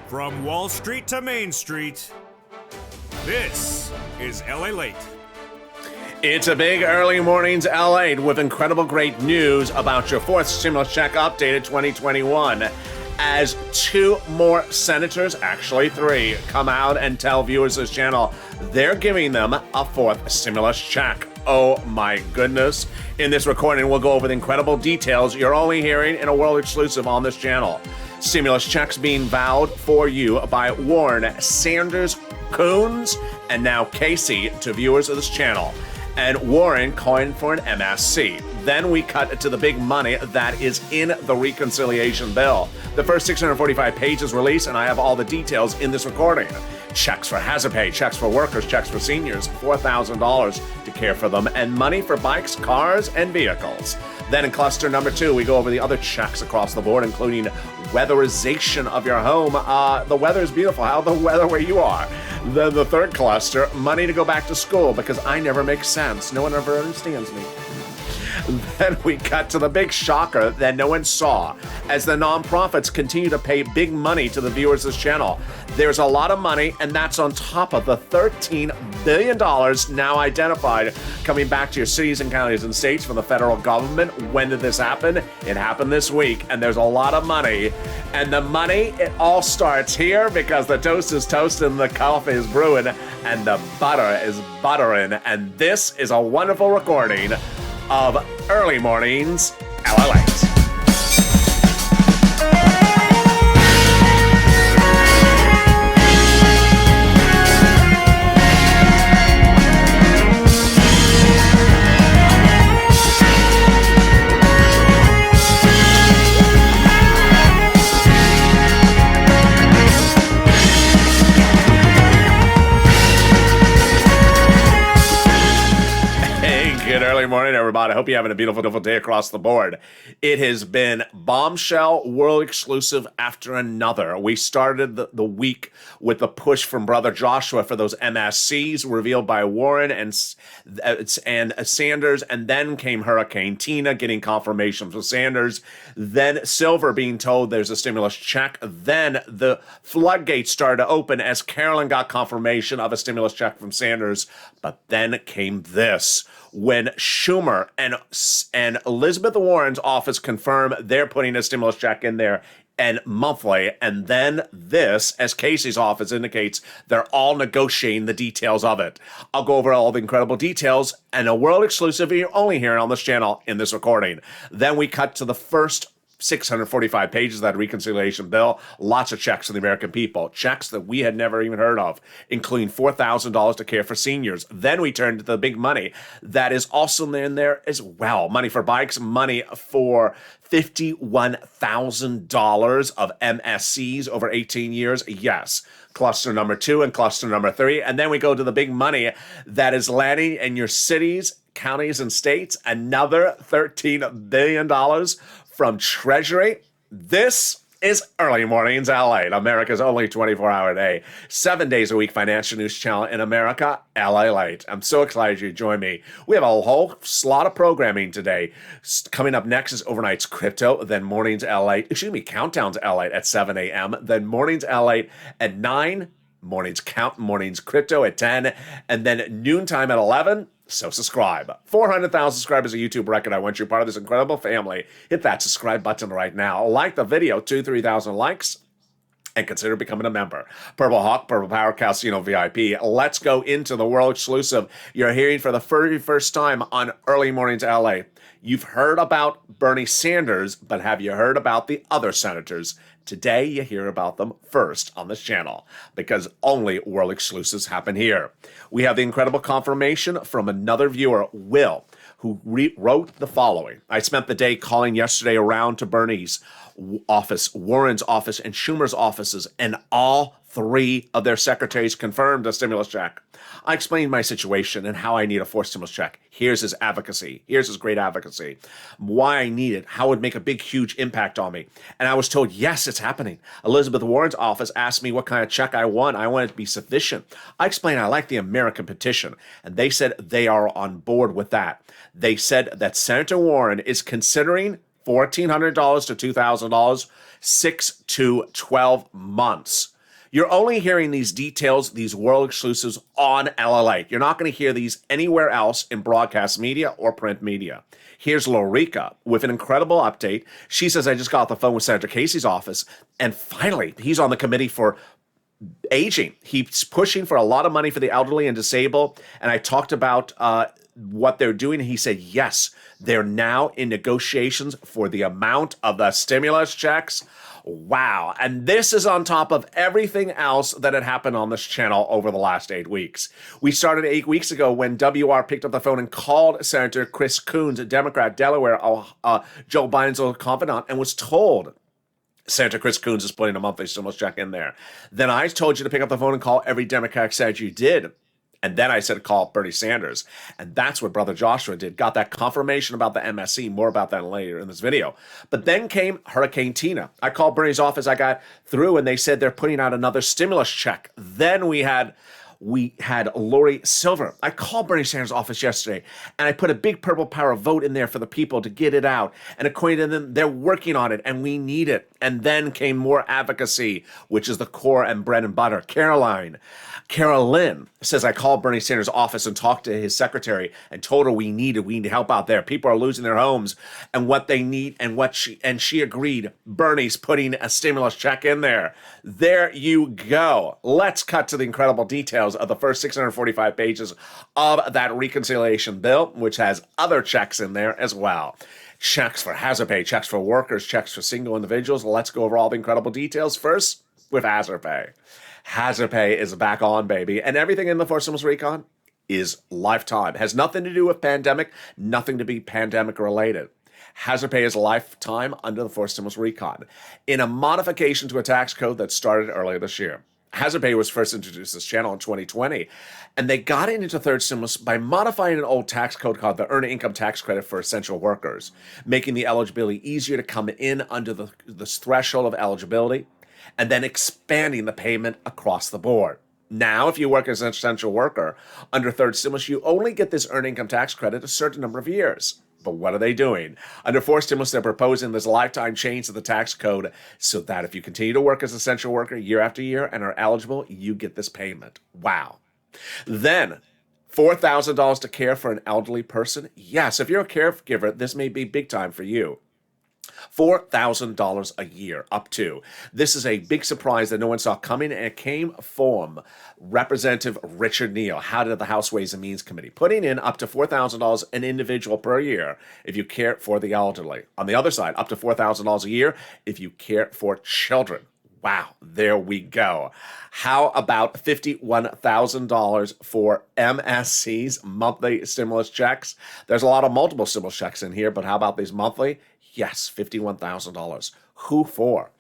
From Wall Street to Main Street, this is LALATE. It's a big early morning's LALATE with incredible great news about your fourth stimulus check updated 2021. As two more senators, actually three, come out and tell viewers of this channel they're giving them a fourth stimulus check. Oh my goodness. In this recording, we'll go over the incredible details you're only hearing in a world exclusive on this channel. Stimulus checks being vowed for you by Warren, Sanders, Coons, and now Casey to viewers of this channel. And Warren calling for an MSC. Then we cut to the big money that is in the reconciliation bill. The first 645 pages released, and I have all the details in this recording. Checks for hazard pay, checks for workers, checks for seniors, $4,000 to care for them, and money for bikes, cars, and vehicles. Then in cluster number 2, we go over the other checks across the board, including weatherization of your home. The weather is beautiful. How the weather where you are. Then the third cluster, money to go back to school, because I never make sense. No one ever understands me. Then we cut to the big shocker that no one saw as the nonprofits continue to pay big money to the viewers of this channel. There's a lot of money, and that's on top of the $13 billion now identified coming back to your cities and counties and states from the federal government. When did this happen? It happened this week, and there's a lot of money. And the money, it all starts here because the toast is toasting, the coffee is brewing, and the butter is buttering. And this is a wonderful recording of Early Mornings LALATE. Good early morning, everybody. I hope you're having a beautiful, beautiful day across the board. It has been bombshell world exclusive after another. We started the week with the push from Brother Joshua for those MSCs revealed by Warren and Sanders, and then came Hurricane Tina getting confirmation from Sanders, then Silver being told there's a stimulus check, then the floodgates started to open as Carolyn got confirmation of a stimulus check from Sanders, but then came this. When Schumer and Elizabeth Warren's office confirm they're putting a stimulus check in there and monthly, and then this, as Casey's office indicates, they're all negotiating the details of it. I'll go over all the incredible details and a world exclusive you're only hearing on this channel in this recording. Then we cut to the first 645 pages of that reconciliation bill. Lots of checks for the American people. Checks that we had never even heard of, including $4,000 to care for seniors. Then we turn to the big money that is also in there as well. Money for bikes, money for $51,000 of MSCs over 18 years. Yes. Cluster number 2 and cluster number 3. And then we go to the big money that is landing in your cities, counties, and states. Another $13 billion from Treasury. This is Early Mornings LA, America's only 24-hour day, 7 days a week financial news channel in America, LALATE. I'm so excited you join me. We have a whole slot of programming today. Coming up next is Overnight's Crypto, then Mornings LALATE, Countdowns LALATE at 7 a.m., then Mornings LALATE at 9, Mornings Crypto at 10, and then noontime at 11. So subscribe. 400,000 subscribers, a YouTube record. I want you part of this incredible family. Hit that subscribe button right now. Like the video, 2,000-3,000 likes, and consider becoming a member. Purple Hawk, Purple Power, Casino VIP. Let's go into the world exclusive you're hearing for the very first time on Early Mornings LA. You've heard about Bernie Sanders, but have you heard about the other senators? Today, you hear about them first on this channel because only world exclusives happen here. We have the incredible confirmation from another viewer, Will, who wrote the following. I spent the day calling yesterday around to Bernie's office, Warren's office, and Schumer's offices, and all 3 of their secretaries confirmed a stimulus check. I explained my situation and how I need a fourth stimulus check. Here's his advocacy. Here's his great advocacy. Why I need it, how it would make a big, huge impact on me. And I was told, yes, it's happening. Elizabeth Warren's office asked me what kind of check I want. I want it to be sufficient. I explained I like the American petition, and they said they are on board with that. They said that Senator Warren is considering $1,400 to $2,000, 6 to 12 months. You're only hearing these details, these world exclusives on LALATE. You're not going to hear these anywhere else in broadcast media or print media. Here's Lorica with an incredible update. She says, I just got off the phone with Senator Casey's office, and finally, he's on the committee for aging. He's pushing for a lot of money for the elderly and disabled, and I talked about what they're doing, and he said, yes, they're now in negotiations for the amount of the stimulus checks. Wow. And this is on top of everything else that had happened on this channel over the last 8 weeks. We started 8 weeks ago when WR picked up the phone and called Senator Chris Coons, a Democrat, Delaware, Joe Biden's old confidant, and was told Senator Chris Coons is putting a monthly stimulus check in there. Then I told you to pick up the phone and call every Democratic senator. You did. And then I said call Bernie Sanders. And that's what Brother Joshua did. Got that confirmation about the MSC. More about that later in this video. But then came Hurricane Tina. I called Bernie's office. I got through and they said they're putting out another stimulus check. Then we had Lori Silver. I called Bernie Sanders' office yesterday, and I put a big purple power vote in there for the people to get it out. And according to them, they're working on it, and we need it. And then came more advocacy, which is the core and bread and butter. Carolyn says, I called Bernie Sanders' office and talked to his secretary and told her we need help out there. People are losing their homes and what they need and she agreed. Bernie's putting a stimulus check in there. There you go. Let's cut to the incredible details of the first 645 pages of that reconciliation bill, which has other checks in there as well. Checks for hazard pay, checks for workers, checks for single individuals. Let's go over all the incredible details. First, with hazard pay. Hazard pay is back on, baby. And everything in the Forced Stimulus Recon is lifetime. Has nothing to do with pandemic, nothing to be pandemic related. Hazard pay is lifetime under the Forced Stimulus Recon. In a modification to a tax code that started earlier this year. Hazard pay was first introduced to this channel in 2020, and they got it into third stimulus by modifying an old tax code called the Earned Income Tax Credit for essential workers, making the eligibility easier to come in under this threshold of eligibility, and then expanding the payment across the board. Now, if you work as an essential worker under third stimulus, you only get this earned income tax credit a certain number of years. But what are they doing? Under fourth stimulus, they're proposing this lifetime change to the tax code so that if you continue to work as an essential worker year after year and are eligible, you get this payment. Wow. Then, $4,000 to care for an elderly person. Yes, if you're a caregiver, this may be big time for you. $4,000 a year, up to. This is a big surprise that no one saw coming, and it came from Representative Richard Neal, head of the House Ways and Means Committee, putting in up to $4,000 an individual per year if you care for the elderly. On the other side, up to $4,000 a year if you care for children. Wow, there we go. How about $51,000 for MSC's monthly stimulus checks? There's a lot of multiple stimulus checks in here, but how about these monthly? Yes, $51,000. Who for?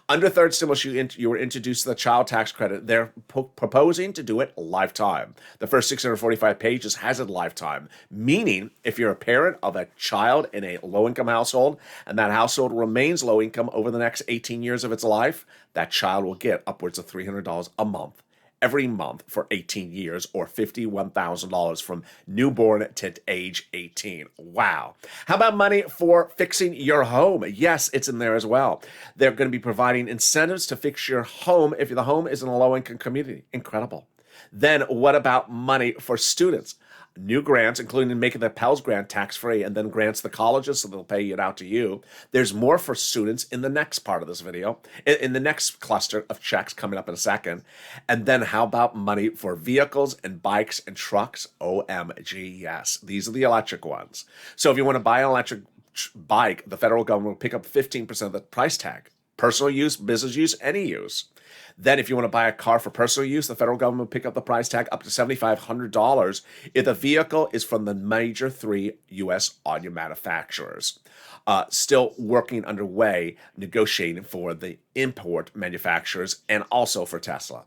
Under third stimulus, you were introduced to the child tax credit. They're proposing to do it lifetime. The first 645 pages has it lifetime, meaning if you're a parent of a child in a low-income household and that household remains low-income over the next 18 years of its life, that child will get upwards of $300 a month. Every month for 18 years, or $51,000 from newborn to age 18. Wow. How about money for fixing your home? Yes, it's in there as well. They're going to be providing incentives to fix your home if the home is in a low-income community. Incredible. Then what about money for students? New grants, including making the Pell's grant tax-free, and then grants to the colleges so they'll pay it out to you. There's more for students in the next part of this video, in the next cluster of checks coming up in a second. And then how about money for vehicles and bikes and trucks? OMG, yes. These are the electric ones. So if you want to buy an electric bike, the federal government will pick up 15% of the price tag. Personal use, business use, any use. Then if you want to buy a car for personal use, the federal government will pick up the price tag up to $7,500 if the vehicle is from the major 3 U.S. auto manufacturers. Still working underway, negotiating for the import manufacturers and also for Tesla.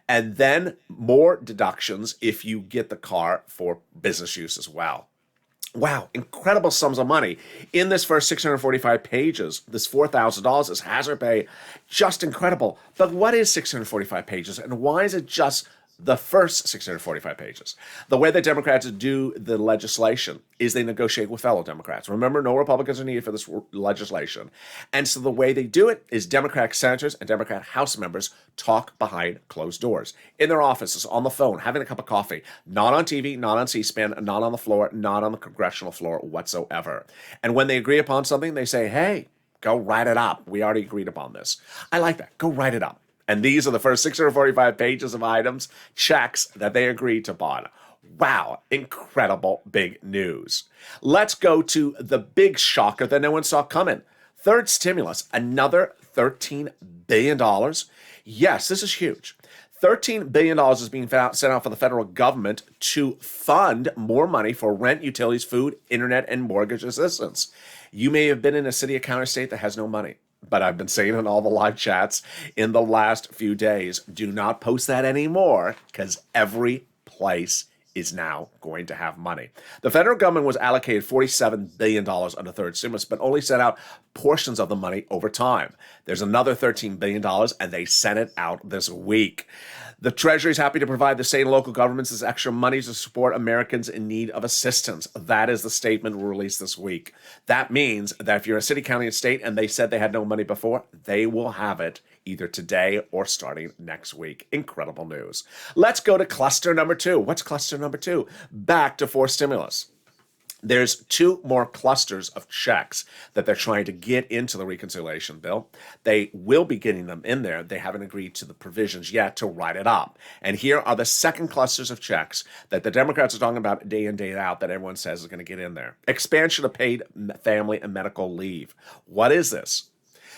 And then more deductions if you get the car for business use as well. Wow, incredible sums of money. In this first 645 pages, this $4,000 is hazard pay, just incredible. But what is 645 pages, and why is it just The first 645 pages. The way that Democrats do the legislation is they negotiate with fellow Democrats. Remember, no Republicans are needed for this legislation. And so the way they do it is Democratic senators and Democrat House members talk behind closed doors, in their offices, on the phone, having a cup of coffee, not on TV, not on C-SPAN, not on the floor, not on the congressional floor whatsoever. And when they agree upon something, they say, hey, go write it up. We already agreed upon this. I like that. Go write it up. And these are the first 645 pages of items, checks that they agreed upon. Wow, incredible big news. Let's go to the big shocker that no one saw coming. Third stimulus, another $13 billion. Yes, this is huge. $13 billion is being sent out for the federal government to fund more money for rent, utilities, food, internet, and mortgage assistance. You may have been in a city or county state that has no money. But I've been saying in all the live chats in the last few days, do not post that anymore because every place is now going to have money. The federal government was allocated $47 billion under third stimulus, but only sent out portions of the money over time. There's another $13 billion, and they sent it out this week. The Treasury is happy to provide the state and local governments this extra money to support Americans in need of assistance. That is the statement released this week. That means that if you're a city, county, and state, and they said they had no money before, they will have it either today or starting next week. Incredible news. Let's go to cluster number 2. What's cluster number 2? Back to forced stimulus. There's 2 more clusters of checks that they're trying to get into the reconciliation bill. They will be getting them in there. They haven't agreed to the provisions yet to write it up. And here are the second clusters of checks that the Democrats are talking about day in, day out that everyone says is going to get in there. Expansion of paid family and medical leave. What is this?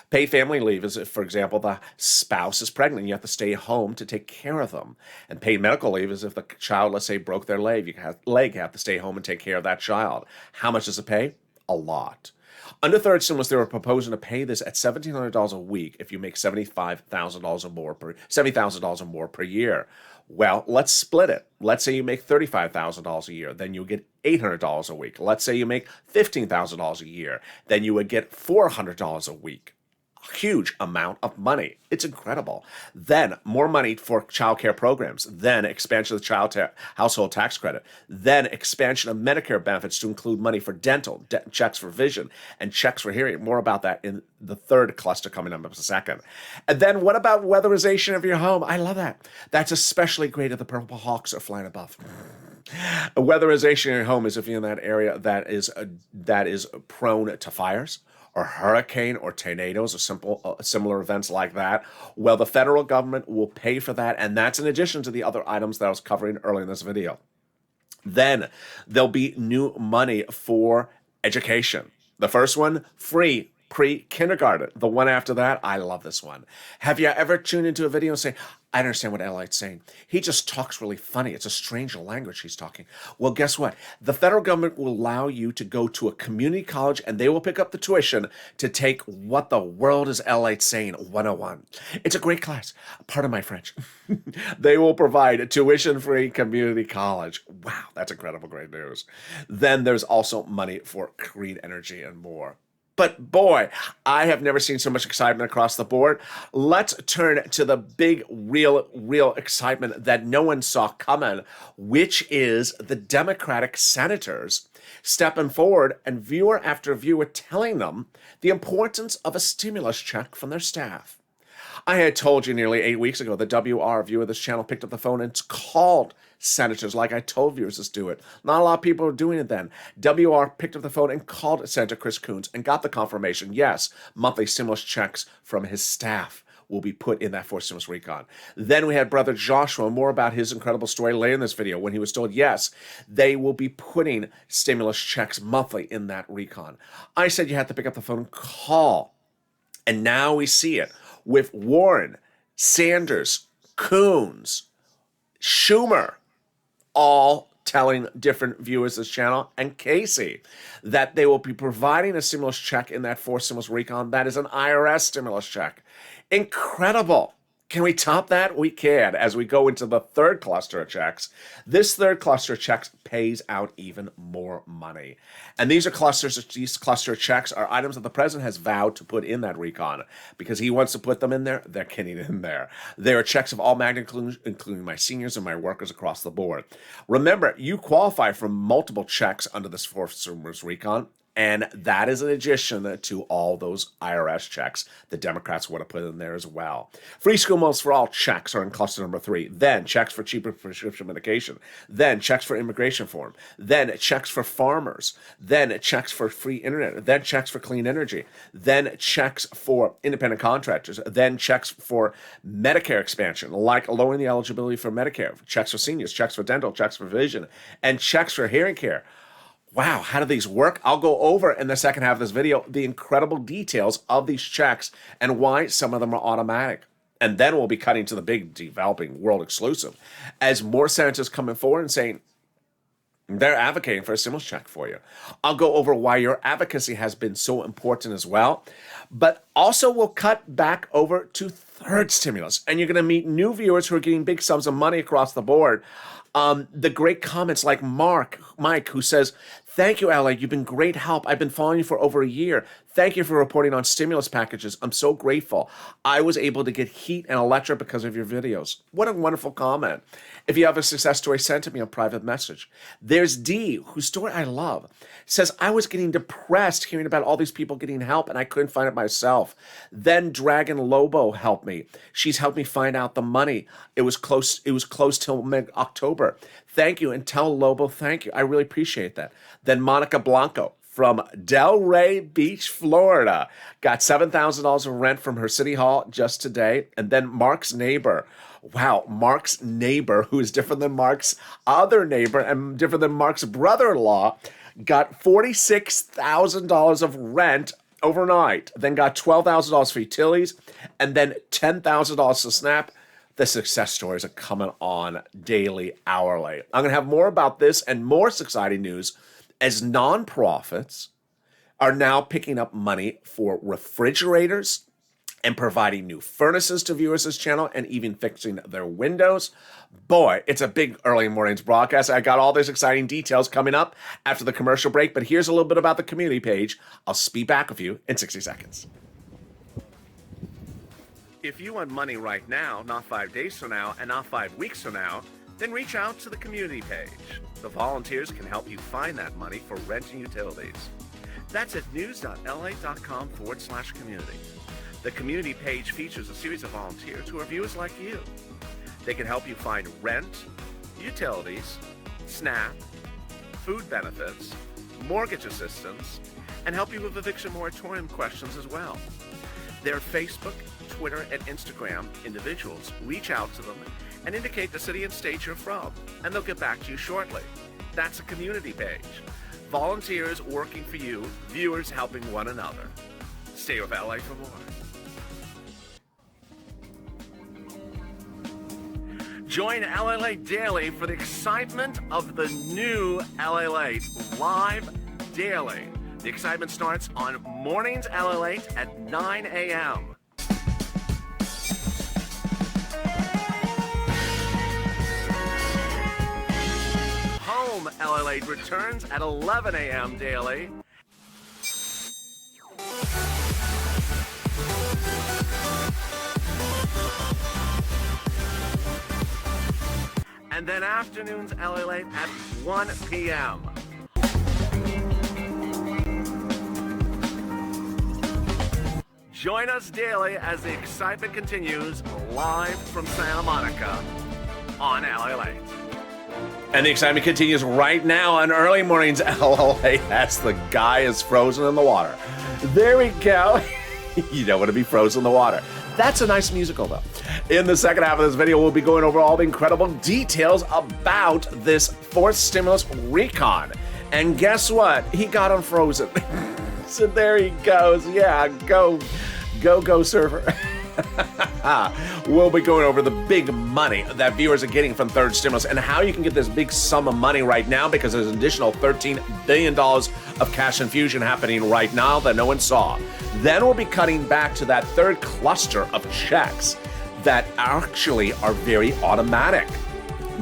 Paid family leave is if, for example, the spouse is pregnant and you have to stay home to take care of them. And paid medical leave is if the child, let's say, broke their leg, you have to stay home and take care of that child. How much does it pay? A lot. Under third stimulus, they were proposing to pay this at $1,700 a week if you make $75,000 or more per year. Well, let's split it. Let's say you make $35,000 a year, then you'll get $800 a week. Let's say you make $15,000 a year, then you would get $400 a week. Huge amount of money. It's incredible. Then more money for child care programs. Then expansion of the household tax credit. Then expansion of Medicare benefits to include money for dental, checks for vision, and checks for hearing. More about that in the third cluster coming up in a second. And then what about weatherization of your home? I love that. That's especially great if the Purple Hawks are flying above. Weatherization of your home is if you're in that area that is prone to fires, or hurricane or tornadoes or similar events like that. Well, the federal government will pay for that, and that's in addition to the other items that I was covering earlier in this video. Then there'll be new money for education. The first one, free pre-kindergarten. The one after that, I love this one. Have you ever tuned into a video and say, I understand what LALATE's saying. He just talks really funny. It's a strange language he's talking. Well, guess what? The federal government will allow you to go to a community college and they will pick up the tuition to take What the World is LALATE Saying 101. It's a great class. Pardon my French. They will provide a tuition-free community college. Wow, that's incredible, great news. Then there's also money for green energy and more. But boy, I have never seen so much excitement across the board. Let's turn to the big, real excitement that no one saw coming, which is the Democratic senators stepping forward and viewer after viewer telling them the importance of a stimulus check from their staff. I had told you nearly 8 weeks ago that WR, a viewer of this channel, picked up the phone and called senators like I told viewers to do it. Not a lot of people were doing it then. WR picked up the phone and called Senator Chris Coons and got the confirmation. Yes, monthly stimulus checks from his staff will be put in that forced stimulus recon. Then we had Brother Joshua, more about his incredible story later in this video, when he was told, yes, they will be putting stimulus checks monthly in that recon. I said you had to pick up the phone and call. And now we see it with Warren, Sanders, Coons, Schumer, all telling different viewers of this channel, and Casey, that they will be providing a stimulus check in that forced stimulus recon. That is an IRS stimulus check. Incredible. Can we top that? We can, as we go into the third cluster of checks. This third cluster of checks pays out even more money. And these cluster of checks are items that the president has vowed to put in that recon. Because he wants to put them in there, they're getting in there. There are checks of all magnitude, including my seniors and my workers across the board. Remember, you qualify for multiple checks under this fourth stimulus recon. And that is an addition to all those IRS checks the Democrats want to put in there as well. Free school meals for all checks are in cluster number 3. Then checks for cheaper prescription medication. Then checks for immigration reform. Then checks for farmers. Then checks for free internet. Then checks for clean energy. Then checks for independent contractors. Then checks for Medicare expansion, like lowering the eligibility for Medicare. Checks for seniors. Checks for dental. Checks for vision. And checks for hearing care. Wow, how do these work? I'll go over in the second half of this video the incredible details of these checks and why some of them are automatic. And then we'll be cutting to the big developing world exclusive as more senators coming forward and saying they're advocating for a stimulus check for you. I'll go over why your advocacy has been so important as well. But also we'll cut back over to third stimulus. And you're going to meet new viewers who are getting big sums of money across the board. The great comments like Mike, who says, "Thank you, LA. You've been great help. I've been following you for over a year. Thank you for reporting on stimulus packages. I'm so grateful. I was able to get heat and electric because of your videos." What a wonderful comment. If you have a success story, send to me a private message. There's D, whose story I love, says, "I was getting depressed hearing about all these people getting help and I couldn't find it myself. Then Dragon Lobo helped me. She's helped me find out the money. It was close till mid-October. Thank you, and tell Lobo thank you. I really appreciate that." Then Monica Blanco from Delray Beach, Florida, got $7,000 of rent from her city hall just today. And then Mark's neighbor. Wow, Mark's neighbor, who is different than Mark's other neighbor and different than Mark's brother-in-law, got $46,000 of rent overnight, then got $12,000 for utilities, and then $10,000 to SNAP. The success stories are coming on daily, hourly. I'm going to have more about this and more exciting news as nonprofits are now picking up money for refrigerators and providing new furnaces to viewers this channel and even fixing their windows. Boy, it's a big early mornings broadcast. I got all these exciting details coming up after the commercial break, but here's a little bit about the community page. I'll be back with you in 60 seconds. If you want money right now, not 5 days from now, and not 5 weeks from now, then reach out to the community page. The volunteers can help you find that money for rent and utilities. That's at news.la.com/community. The community page features a series of volunteers who are viewers like you. They can help you find rent, utilities, SNAP, food benefits, mortgage assistance, and help you with eviction moratorium questions as well. Their Facebook, Twitter, and Instagram individuals reach out to them and indicate the city and state you're from, and they'll get back to you shortly. That's a community page. Volunteers working for you, viewers helping one another. Stay with LA for more. Join LALATE Daily for the excitement of the new LALATE live daily. The excitement starts on mornings LALATE at 9 a.m. Home LALATE returns at 11 a.m. daily. And then afternoons LALATE at 1 p.m. Join us daily as the excitement continues live from Santa Monica on LALATE. And the excitement continues right now on early mornings LALATE as the guy is frozen in the water. There we go. You don't want to be frozen in the water. That's a nice musical, though. In the second half of this video, we'll be going over all the incredible details about this fourth stimulus recon. And guess what? He got unfrozen. So there he goes. Yeah, go, surfer. We'll be going over the big money that viewers are getting from third stimulus and how you can get this big sum of money right now because there's an additional $13 billion of cash infusion happening right now that no one saw. Then we'll be cutting back to that third cluster of checks. that actually are very automatic.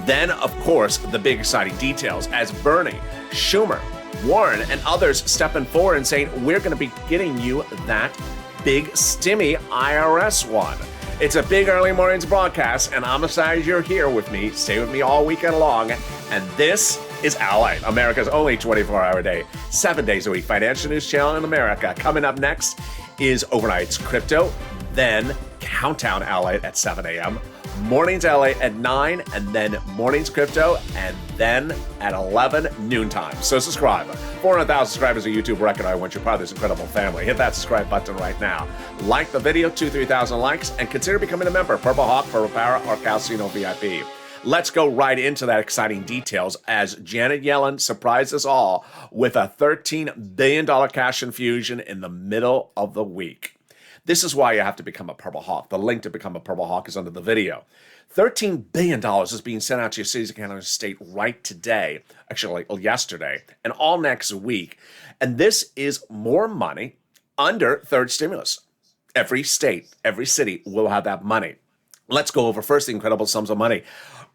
Then, of course, the big exciting details as Bernie, Schumer, Warren, and others stepping forward and saying, we're going to be getting you that big stimmy IRS one. It's a big early mornings broadcast, and I'm excited you're here with me. Stay with me all weekend long. And this is LALATE, America's only 24-hour day, 7 days a week financial news channel in America. Coming up next is Overnight's Crypto, then Countdown LALATE at 7 a.m., Mornings LALATE at 9, and then Mornings Crypto, and then at 11 noontime. So subscribe. 400,000 subscribers on YouTube record. I want you part of this incredible family. Hit that subscribe button right now. Like the video, 2,000-3,000 likes, and consider becoming a member. Purple Hawk, Purple Power, or Casino VIP. Let's go right into that exciting details as Janet Yellen surprised us all with a $13 billion cash infusion in the middle of the week. This is why you have to become a Purple Hawk. The link to become a Purple Hawk is under the video. $13 billion is being sent out to your cities, counties, and state right today, actually yesterday, and all next week. And this is more money under third stimulus. Every state, every city will have that money. Let's go over first the incredible sums of money.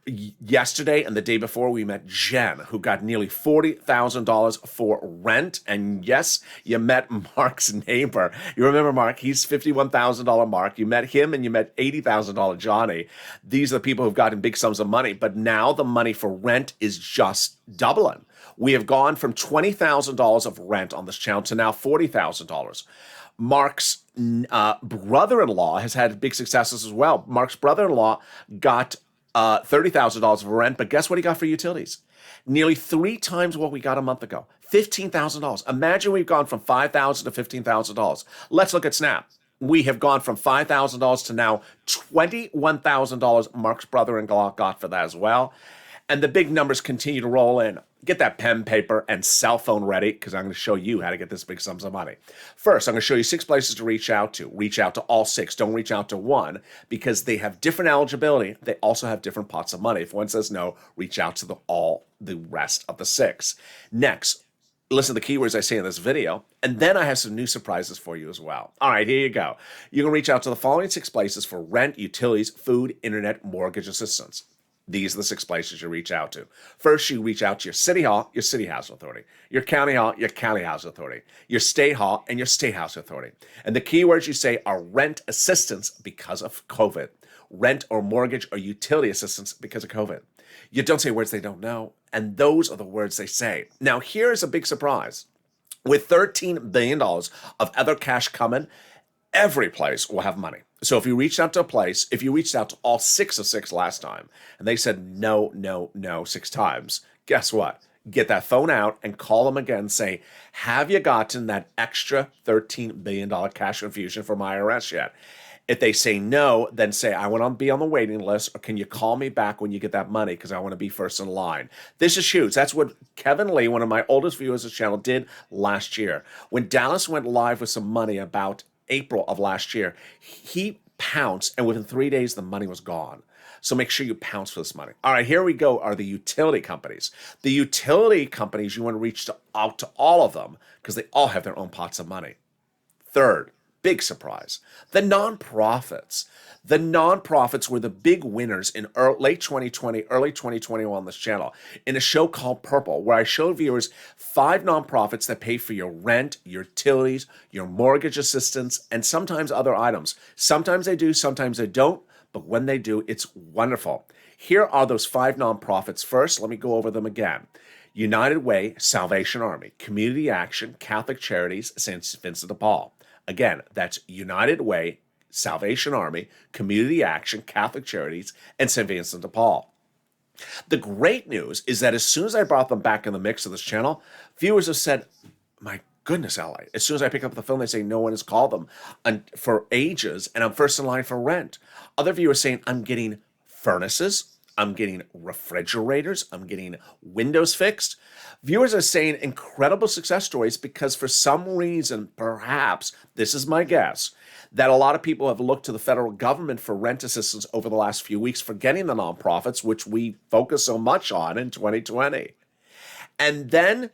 Yesterday and the day before, we met Jen, who got nearly $40,000 for rent. And yes, you met Mark's neighbor. You remember Mark? He's $51,000 Mark. You met him and you met $80,000 Johnny. These are the people who've gotten big sums of money. But now the money for rent is just doubling. We have gone from $20,000 of rent on this channel to now $40,000. Mark's brother-in-law has had big successes as well. Mark's brother-in-law got $30,000 for rent, but guess what he got for utilities? Nearly 3 times what we got a month ago, $15,000. Imagine we've gone from $5,000 to $15,000. Let's look at Snap. We have gone from $5,000 to now $21,000 Mark's brother-in-law got for that as well. And the big numbers continue to roll in. Get that pen, paper, and cell phone ready because I'm going to show you how to get this big sums of money. First, I'm going to show you 6 places to reach out to. Reach out to all 6. Don't reach out to one because they have different eligibility. They also have different pots of money. If one says no, reach out to the rest of the 6. Next, listen to the keywords I say in this video, and then I have some new surprises for you as well. All right, here you go. You can reach out to the following 6 places for rent, utilities, food, internet, mortgage assistance. These are the 6 places you reach out to. First, you reach out to your city hall, your city housing authority, your county hall, your county housing authority, your state hall, and your state housing authority. And the keywords you say are rent assistance because of COVID, rent or mortgage or utility assistance because of COVID. You don't say words they don't know, and those are the words they say. Now, here's a big surprise. With $13 billion of other cash coming, every place will have money. So if you reached out to a place, if you reached out to all 6 of 6 last time, and they said no, no, no 6 times, guess what? Get that phone out and call them again and say, have you gotten that extra $13 billion cash infusion from IRS yet? If they say no, then say, I want to be on the waiting list, or can you call me back when you get that money because I want to be first in line. This is huge. That's what Kevin Lee, one of my oldest viewers of this channel, did last year. When Dallas went live with some money about April of last year, he pounced, and within 3 days, the money was gone. So make sure you pounce for this money. All right, here we go are the utility companies. The utility companies, you want to reach out to all of them because they all have their own pots of money. Third, big surprise, the nonprofits. The nonprofits were the big winners in late 2020, early 2021 on this channel in a show called Purple, where I showed viewers 5 nonprofits that pay for your rent, your utilities, your mortgage assistance, and sometimes other items. Sometimes they do, sometimes they don't, but when they do, it's wonderful. Here are those 5 nonprofits. First, let me go over them again. United Way, Salvation Army, Community Action, Catholic Charities, St. Vincent de Paul. Again, that's United Way, Salvation Army, Community Action, Catholic Charities, and St. Vincent de Paul. The great news is that as soon as I brought them back in the mix of this channel, viewers have said, my goodness, LA. As soon as I pick up the phone, they say no one has called them for ages, and I'm first in line for rent. Other viewers saying, I'm getting furnaces, I'm getting refrigerators, I'm getting windows fixed. Viewers are saying incredible success stories because for some reason, perhaps, this is my guess, that a lot of people have looked to the federal government for rent assistance over the last few weeks, forgetting the nonprofits, which we focus so much on in 2020. And then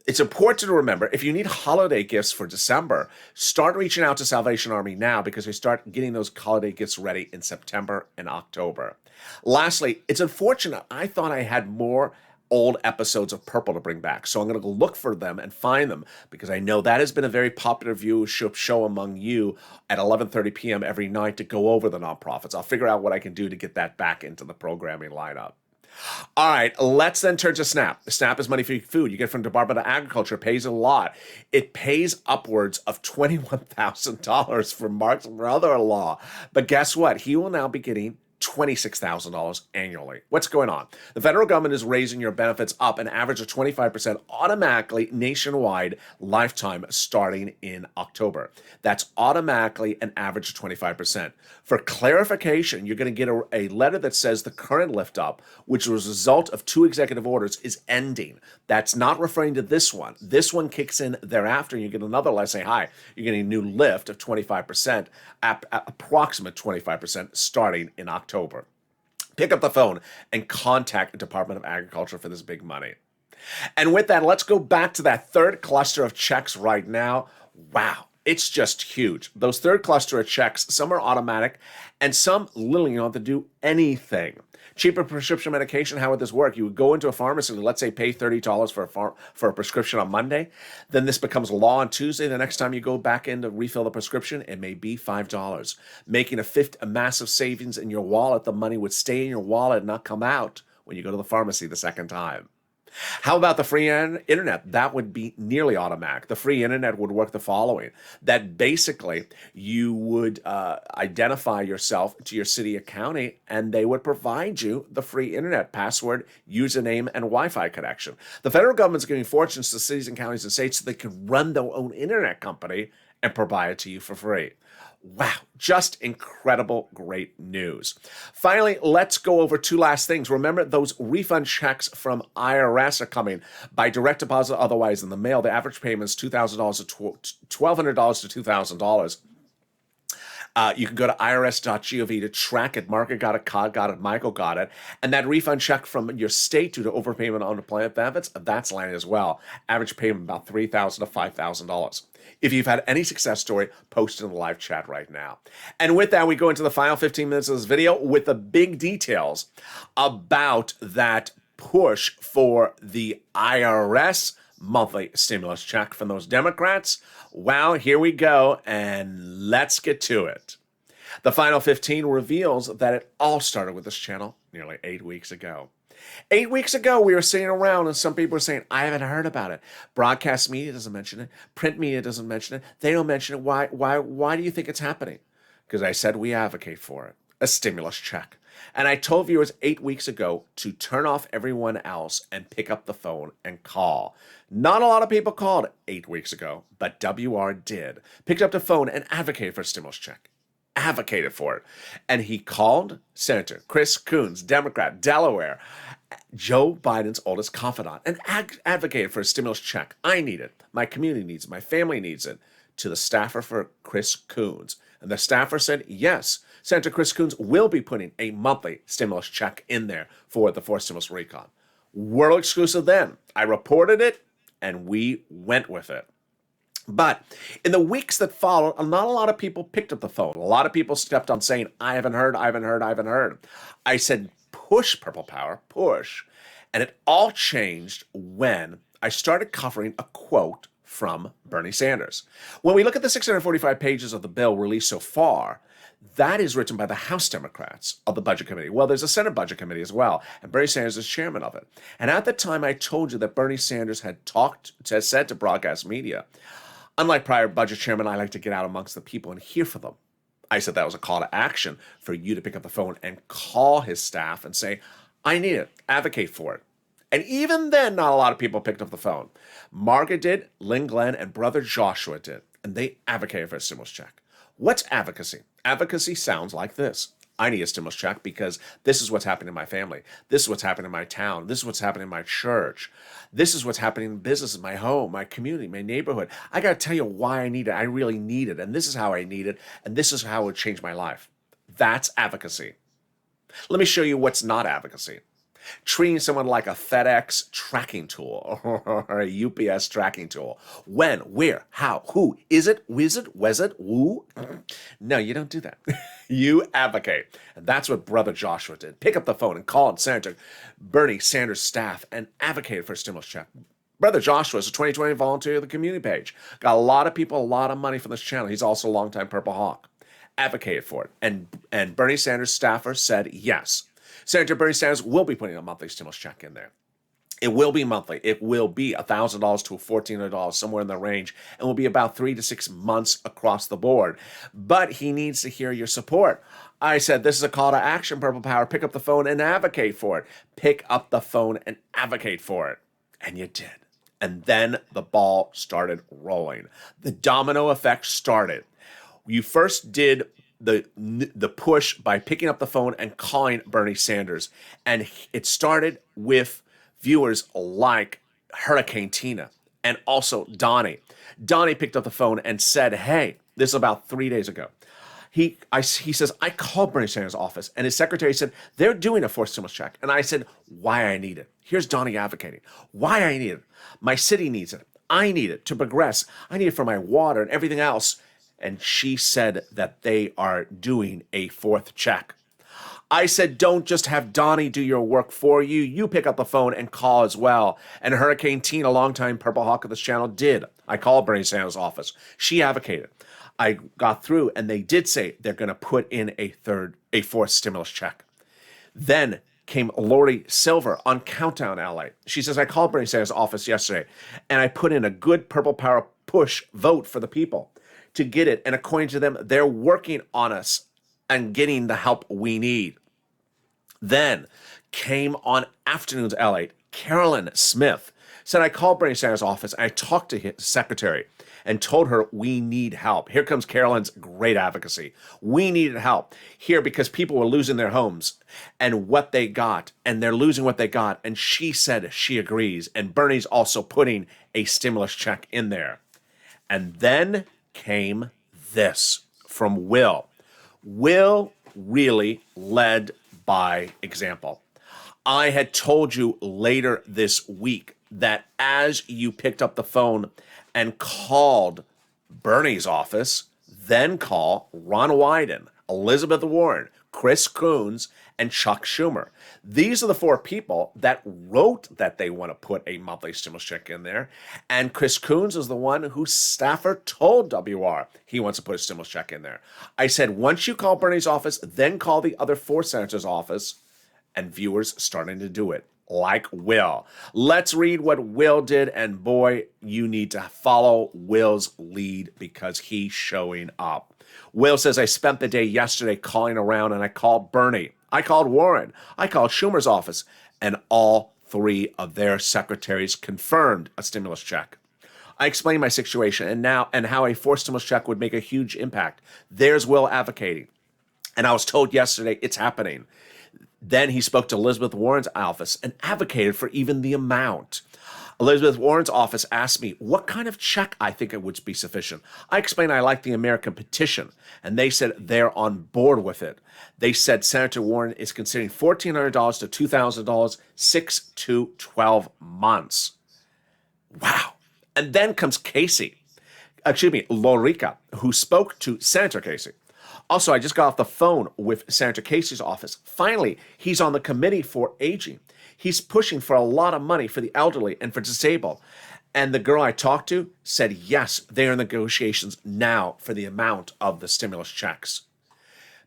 It's important to remember, if you need holiday gifts for December, start reaching out to Salvation Army now, because they start getting those holiday gifts ready in September and October. Lastly, it's unfortunate. I thought I had more old episodes of Purple to bring back, so I'm going to go look for them and find them, because I know that has been a very popular viewership show among you at 11:30 p.m. every night to go over the nonprofits. I'll figure out what I can do to get that back into the programming lineup. All right, let's then turn to SNAP. SNAP is money for food. You get from Department of Agriculture. It pays a lot. It pays upwards of $21,000 for Mark's brother-in-law. But guess what? He will now be getting $26,000 annually. What's going on? The federal government is raising your benefits up an average of 25% automatically nationwide lifetime starting in October. That's automatically an average of 25%. For clarification, you're going to get a letter that says the current lift up, which was a result of 2 executive orders, is ending. That's not referring to this one. This one kicks in thereafter, and you get another letter saying, hi, you're getting a new lift of 25%, approximate 25% starting in October. Pick up the phone and contact the Department of Agriculture for this big money. And with that, let's go back to that third cluster of checks right now. Wow, it's just huge. Those third cluster of checks, some are automatic and some literally you don't have to do anything. Cheaper prescription medication, how would this work? You would go into a pharmacy and let's say pay $30 for a prescription on Monday. Then this becomes law on Tuesday. The next time you go back in to refill the prescription, it may be $5, making a massive savings in your wallet. The money would stay in your wallet and not come out when you go to the pharmacy the second time. How about the free internet? That would be nearly automatic. The free internet would work the following: that basically you would identify yourself to your city or county, and they would provide you the free internet password, username, and Wi-Fi connection. The federal government's giving fortunes to cities and counties and states so they can run their own internet company and provide it to you for free. Wow, just incredible, great news. Finally, let's go over 2 last things. Remember, those refund checks from IRS are coming by direct deposit, otherwise in the mail. The average payment is $2,000 to $1,200 to $2,000. You can go to irs.gov to track it. Margaret got it, Cod got it, Michael got it. And that refund check from your state due to overpayment on unemployment benefits, that's landing as well. Average payment about $3,000 to $5,000. If you've had any success story, post it in the live chat right now. And with that, we go into the final 15 minutes of this video with the big details about that push for the IRS monthly stimulus check from those Democrats. Well, here we go, and let's get to it. The final 15 reveals that it all started with this channel nearly 8 weeks ago. 8 weeks ago, we were sitting around and some people were saying, I haven't heard about it. Broadcast media doesn't mention it. Print media doesn't mention it. They don't mention it. Why do you think it's happening? Because I said we advocate for it. A stimulus check. And I told viewers 8 weeks ago to turn off everyone else and pick up the phone and call. Not a lot of people called 8 weeks ago, but WR did. Picked up the phone and advocated for a stimulus check. Advocated for it. And he called Senator Chris Coons, Democrat, Delaware, Joe Biden's oldest confidant, and advocated for a stimulus check. I need it. My community needs it. My family needs it. To the staffer for Chris Coons. And the staffer said, yes, Senator Chris Coons will be putting a monthly stimulus check in there for the forced stimulus recon. World exclusive then. I reported it, and we went with it. But in the weeks that followed, not a lot of people picked up the phone. A lot of people stepped on saying, I haven't heard. I said, push, Purple Power, push. And it all changed when I started covering a quote from Bernie Sanders. When we look at the 645 pages of the bill released so far, that is written by the House Democrats of the Budget Committee. Well, there's a Senate Budget Committee as well, and Bernie Sanders is chairman of it. And at the time, I told you that Bernie Sanders had said to broadcast media, unlike prior budget chairman, I like to get out amongst the people and hear from them. I said that was a call to action for you to pick up the phone and call his staff and say, I need it, advocate for it. And even then, not a lot of people picked up the phone. Margaret did, Lynn Glenn, and brother Joshua did, and they advocated for a stimulus check. What's advocacy? Advocacy sounds like this. I need a stimulus check because this is what's happening in my family. This is what's happening in my town. This is what's happening in my church. This is what's happening in business, my home, my community, my neighborhood. I got to tell you why I need it. I really need it. And this is how I need it. And this is how it would change my life. That's advocacy. Let me show you what's not advocacy. treating someone like a FedEx tracking tool or a UPS tracking tool. When, where, how, who, is it, was it, who? No, you don't do that. You advocate. And that's what Brother Joshua did. Pick up the phone and call Senator Bernie Sanders' staff and advocated for a stimulus check. Brother Joshua is a 2020 volunteer of the community page. Got a lot of people, a lot of money from this channel. He's also a longtime Purple Hawk. Advocated for it. And Bernie Sanders' staffer said yes. Senator Bernie Sanders will be putting a monthly stimulus check in there. It will be monthly. It will be $1,000 to $1,400, somewhere in the range, and will be about 3 to 6 months across the board. But he needs to hear your support. I said, this is a call to action, Purple Power. Pick up the phone and advocate for it. Pick up the phone and advocate for it. And you did. And then the ball started rolling. The domino effect started. You first did the push by picking up the phone and calling Bernie Sanders. And it started with viewers like Hurricane Tina and also Donnie. Donnie picked up the phone and said, hey, this is about 3 days ago. He says, I called Bernie Sanders' office and his secretary said, they're doing a forced stimulus check. And I said, why I need it. Here's Donnie advocating. Why I need it. My city needs it. I need it to progress. I need it for my water and everything else. And she said that they are doing a fourth check. I said, don't just have Donnie do your work for you. You pick up the phone and call as well. And Hurricane Teen, a longtime Purple Hawk of this channel, did. I called Bernie Sanders' office. She advocated. I got through, and they did say they're going to put in a fourth stimulus check. Then came Lori Silver on Countdown LA. She says, I called Bernie Sanders' office yesterday, and I put in a good Purple Power push vote for the people to get it. And according to them, they're working on us and getting the help we need. Then came on Afternoons LA, Carolyn Smith said, I called Bernie Sanders' office. I talked to his secretary and told her we need help. Here comes Carolyn's great advocacy. We needed help here because people were losing their homes and what they got, and they're losing what they got. And she said she agrees. And Bernie's also putting a stimulus check in there. And then came this from Will. Will really led by example. I had told you later this week that as you picked up the phone and called Bernie's office, then call Ron Wyden, Elizabeth Warren, Chris Coons, and Chuck Schumer. These are the four people that wrote that they want to put a monthly stimulus check in there. And Chris Coons is the one whose staffer told WR he wants to put a stimulus check in there. I said, once you call Bernie's office, then call the other four senators' office, and viewers starting to do it, like Will. Let's read what Will did, and boy, you need to follow Will's lead because he's showing up. Will says, I spent the day yesterday calling around, and I called Bernie. I called Warren. I called Schumer's office, and all three of their secretaries confirmed a stimulus check. I explained my situation and how a forced stimulus check would make a huge impact. There's Will advocating. And I was told yesterday it's happening. Then he spoke to Elizabeth Warren's office and advocated for even the amount. Elizabeth Warren's office asked me what kind of check I think it would be sufficient. I explained I like the American petition, and they said they're on board with it. They said Senator Warren is considering $1,400 to $2,000, 6 to 12 months. Wow. And then comes Lorica, who spoke to Senator Casey. Also, I just got off the phone with Senator Casey's office. Finally, he's on the committee for aging. He's pushing for a lot of money for the elderly and for disabled. And the girl I talked to said, yes, they are in negotiations now for the amount of the stimulus checks.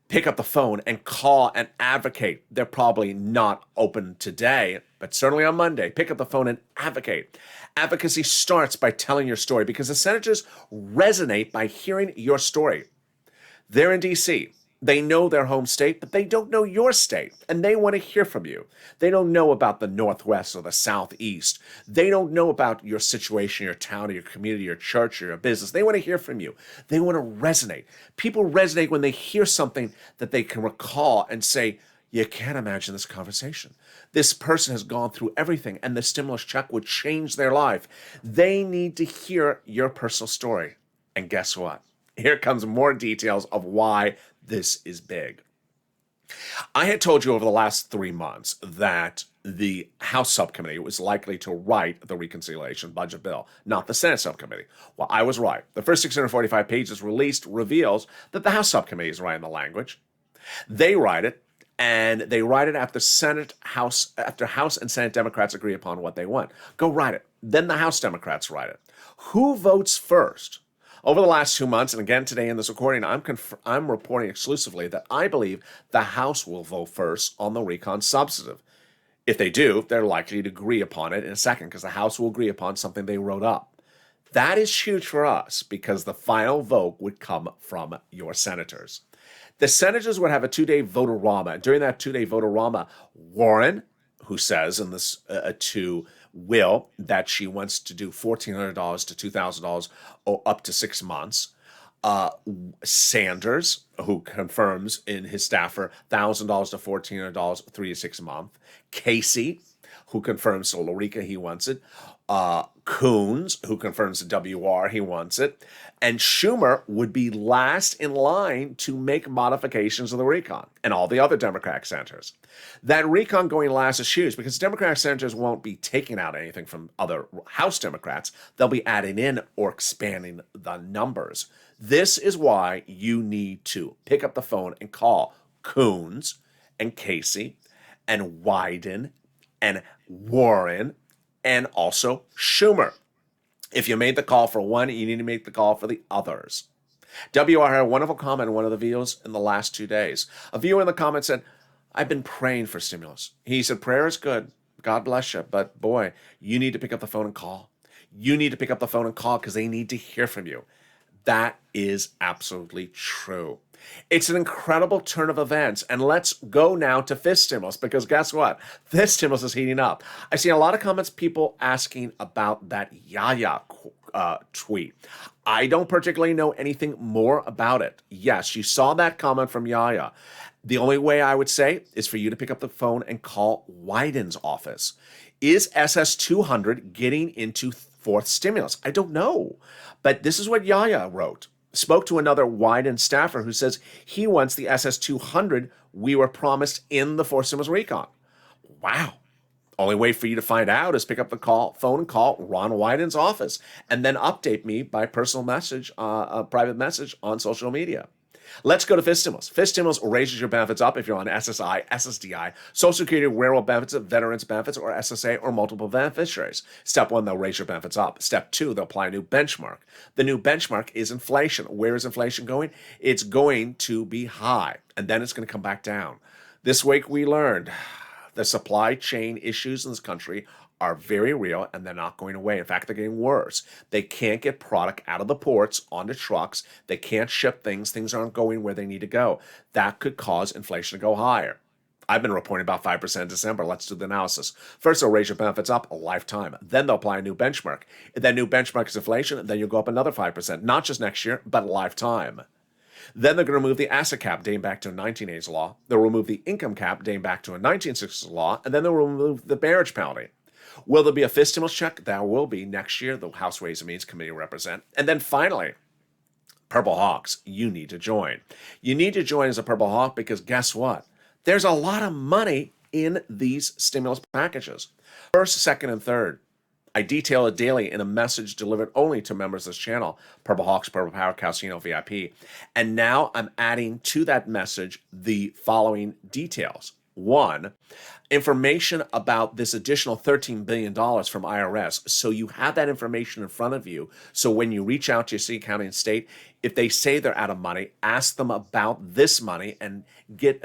Pick up the phone and call and advocate. They're probably not open today, but certainly on Monday. Pick up the phone and advocate. Advocacy starts by telling your story because the senators resonate by hearing your story. They're in D.C. They know their home state, but they don't know your state, and they want to hear from you. They don't know about the Northwest or the Southeast. They don't know about your situation, your town, or your community, your church, or your business. They want to hear from you. They want to resonate. People resonate when they hear something that they can recall and say, you can't imagine this conversation. This person has gone through everything, and the stimulus check would change their life. They need to hear your personal story. And guess what? Here comes more details of why this is big. I had told you over the last 3 months that the House subcommittee was likely to write the reconciliation budget bill, not the Senate subcommittee. Well, I was right. The first 645 pages released reveals that the House subcommittee is writing the language. They write it, and they write it after House and Senate Democrats agree upon what they want. Go write it. Then the House Democrats write it. Who votes first? Over the last 2 months, and again today in this recording, I'm reporting exclusively that I believe the House will vote first on the recon substantive. If they do, they're likely to agree upon it in a second, because the House will agree upon something they wrote up. That is huge for us, because the final vote would come from your senators. The senators would have a 2-day vote-a-rama. During that 2-day vote-a-rama, Warren, who says in this to Will that she wants to do $1,400 to $2,000 or up to 6 months. Sanders, who confirms in his staffer $1,000 to $1,400, 3 to 6 months. Casey, who confirms to Lorica he wants it. Coons, who confirms to WR he wants it. And Schumer would be last in line to make modifications of the recon, and all the other Democratic senators. That recon going last is huge, because Democratic senators won't be taking out anything from other House Democrats. They'll be adding in or expanding the numbers. This is why you need to pick up the phone and call Coons and Casey and Wyden and Warren and also Schumer. If you made the call for one, you need to make the call for the others. WR had a wonderful comment in one of the videos in the last 2 days. A viewer in the comments said, I've been praying for stimulus. He said, prayer is good. God bless you. But boy, you need to pick up the phone and call. You need to pick up the phone and call, because they need to hear from you. That is absolutely true. It's an incredible turn of events. And let's go now to fifth stimulus, because guess what? Fifth stimulus is heating up. I see a lot of comments, people asking about that Yaya tweet. I don't particularly know anything more about it. Yes, you saw that comment from Yaya. The only way I would say is for you to pick up the phone and call Wyden's office. Is SS 200 getting into fourth stimulus? I don't know. But this is what Yaya wrote. Spoke to another Wyden staffer who says he wants the SS 200 we were promised in the fourth stimulus recon. Wow. Only way for you to find out is pick up the phone and call Ron Wyden's office, and then update me by personal message, private message on social media. Let's go to fifth stimulus. Fifth stimulus raises your benefits up if you're on SSI, SSDI, Social Security, railroad benefits, veterans benefits, or SSA, or multiple beneficiaries. Step 1, they'll raise your benefits up. Step 2, they'll apply a new benchmark. The new benchmark is inflation. Where is inflation going? It's going to be high, and then it's going to come back down. This week we learned the supply chain issues in this country are very real, and they're not going away. In fact, they're getting worse. They can't get product out of the ports onto trucks. They can't ship things. Things aren't going where they need to go. That could cause inflation to go higher. I've been reporting about 5% in December. Let's do the analysis. First, they'll raise your benefits up a lifetime. Then they'll apply a new benchmark. If that new benchmark is inflation, then you'll go up another 5%, not just next year, but a lifetime. Then they're going to remove the asset cap dating back to a 1980s law. They'll remove the income cap dating back to a 1960s law, and then they'll remove the marriage penalty. Will there be a fifth stimulus check? There will be next year. The House Ways and Means Committee will represent. And then finally, Purple Hawks, you need to join. You need to join as a Purple Hawk, because guess what? There's a lot of money in these stimulus packages. First, second, and third. I detail it daily in a message delivered only to members of this channel, Purple Hawks, Purple Power, Calcino VIP. And now I'm adding to that message the following details. 1, information about this additional $13 billion from IRS. So you have that information in front of you. So when you reach out to your city, county, and state, if they say they're out of money, ask them about this money and get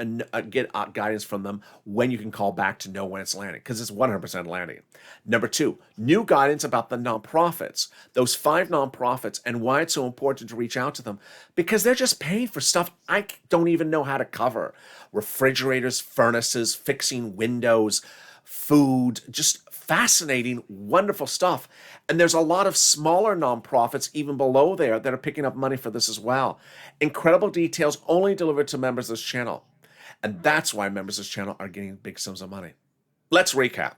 guidance from them when you can call back to know when it's landing, because it's 100% landing. Number 2, new guidance about the nonprofits, those 5 nonprofits, and why it's so important to reach out to them, because they're just paying for stuff I don't even know how to cover. Refrigerators, furnaces, fixing windows, food, just fascinating, wonderful stuff. And there's a lot of smaller nonprofits even below there that are picking up money for this as well. Incredible details only delivered to members of this channel. And that's why members of this channel are getting big sums of money. Let's recap.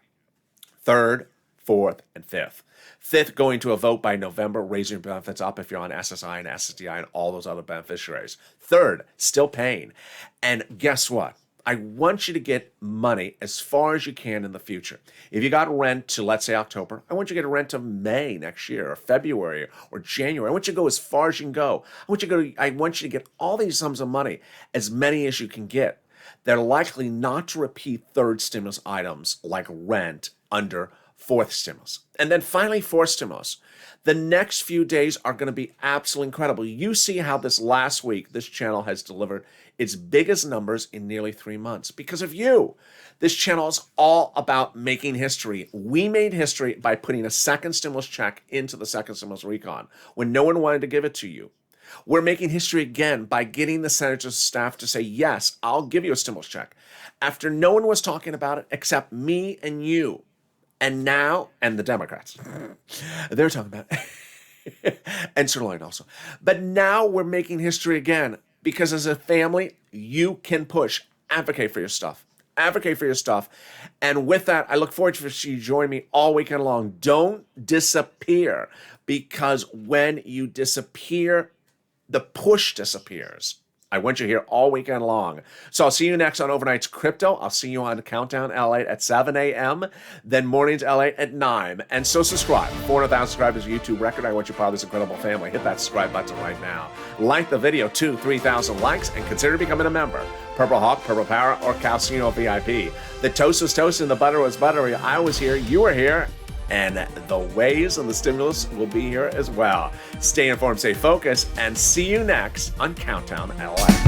3rd, 4th, and 5th. 5th, going to a vote by November, raising your benefits up if you're on SSI and SSDI and all those other beneficiaries. 3rd, still paying. And guess what? I want you to get money as far as you can in the future. If you got rent to, let's say, October, I want you to get a rent to May next year, or February, or January. I want you to go as far as you can go. I want you to get all these sums of money, as many as you can get. They're likely not to repeat third stimulus items like rent under fourth stimulus. And then finally, fourth stimulus. The next few days are going to be absolutely incredible. You see how this last week, this channel has delivered its biggest numbers in nearly 3 months because of you. This channel is all about making history. We made history by putting a second stimulus check into the second stimulus recon when no one wanted to give it to you. We're making history again by getting the Senator's staff to say, yes, I'll give you a stimulus check, after no one was talking about it except me and you. And now, and the Democrats, they're talking about it. And Sirloin also. But now we're making history again because as a family, you can push, advocate for your stuff. Advocate for your stuff. And with that, I look forward to you join me all weekend long. Don't disappear, because when you disappear, the push disappears. I want you here all weekend long. So I'll see you next on Overnight's Crypto. I'll see you on Countdown LA at 7 a.m., then Mornings LA at 9. And so subscribe. 400,000 subscribers, YouTube record. I want you part of this incredible family. Hit that subscribe button right now. Like the video, 3,000 likes, and consider becoming a member. Purple Hawk, Purple Power, or Calcino VIP. The toast was toast and the butter was buttery. I was here, you were here, and the ways and the stimulus will be here as well. Stay informed, stay focused, and see you next on Countdown LA.